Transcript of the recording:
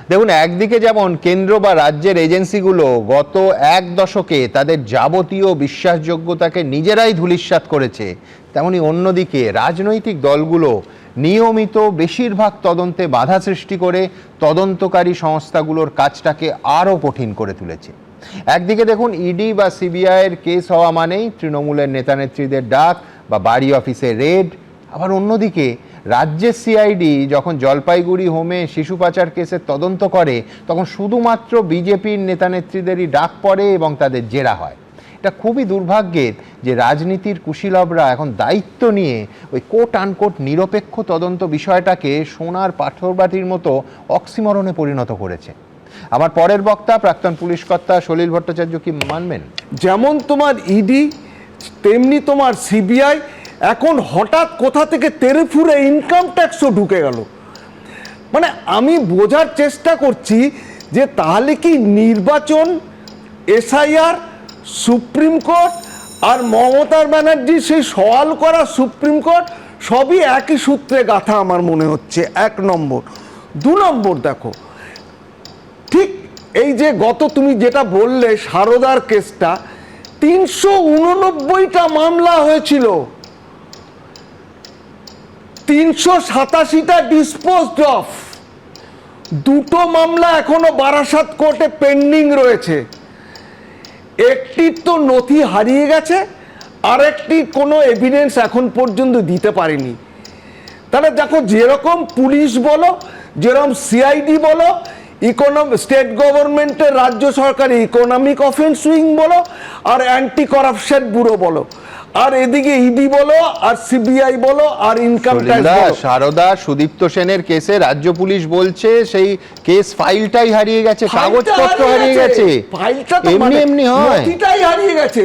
দেখুন, একদিকে যেমন কেন্দ্র বা রাজ্যের এজেন্সিগুলো গত এক দশকে তাদের যাবতীয় বিশ্বাসযোগ্যতাকে নিজেরাই ধূলিসাৎ করেছে, তেমনি অন্যদিকে রাজনৈতিক দলগুলো নিয়মিত বেশিরভাগ তদন্তে বাধা সৃষ্টি করে তদন্তকারী সংস্থাগুলোর কাজটাকে আরও কঠিন করে তুলেছে। একদিকে দেখুন, ইডি বা সিবিআইয়ের কেস হওয়া মানেই তৃণমূলের নেতানেত্রীদের ডাক বা বাড়ি অফিসে রেড। আবার অন্যদিকে রাজ্যের সিআইডি যখন জলপাইগুড়ি হোমে শিশু পাচার কেসের তদন্ত করে, তখন শুধুমাত্র বিজেপির নেতানেত্রীদেরই ডাক পড়ে এবং তাদের জেরা হয়। এটা খুবই দুর্ভাগ্যের যে রাজনীতির কুশীলবরা এখন দায়িত্ব নিয়ে ওই কোট আনকোট নিরপেক্ষ তদন্ত বিষয়টাকে সোনার পাথরবাটির মতো অক্সিমরণে পরিণত করেছে। আমার পরের বক্তা প্রাক্তন পুলিশ কর্তা সলিল ভট্টাচার্য কি মানবেন? যেমন তোমার ইডি তেমনি তোমার সিবিআই এখন হঠাৎ কোথা থেকে তেরে ফুরে ইনকাম ট্যাক্সও ঢুকে গেল। মানে আমি বোঝার চেষ্টা করছি যে তাহলে কি নির্বাচন, এসআইআর, সুপ্রিম কোর্ট আর মমতা ব্যানার্জি সেই সওয়াল করা সুপ্রিম কোর্ট সবই একই সূত্রে গাঁথা আমার মনে হচ্ছে। এক নম্বর। দু নম্বর, দেখো ঠিক এই যে গত তুমি যেটা বললে সারদার কেসটা, 389টা মামলা হয়েছিল, 387টা ডিসপোজড অফ, দুটো মামলা এখনো বারাসাত কোর্টে পেন্ডিং রয়েছে। একটির তো নথি হারিয়ে গেছে, আরেকটি কোনো এভিডেন্স এখন পর্যন্ত দিতে পারেনি। তাহলে দেখো, যেরকম পুলিশ বলো, যেরকম সিআইডি বলো, স্টেট গভর্নমেন্টের রাজ্য সরকারি ইকোনমিক অফেন্স উইং বলো, আর অ্যান্টি কারাপশন ব্যুরো বলো, আর এদিকে ইডি বলো, আর সিবিআই বলো, আর ইনকাম ট্যাক্স বলো। সারদা সুদীপ্ত সেনের কেসে রাজ্য পুলিশ বলছে সেই কেস ফাইলটাই হারিয়ে গেছে, কাগজপত্র হারিয়ে গেছে। ফাইলটা তো এমনি এমনি হয়, নথিটাই হারিয়ে গেছে।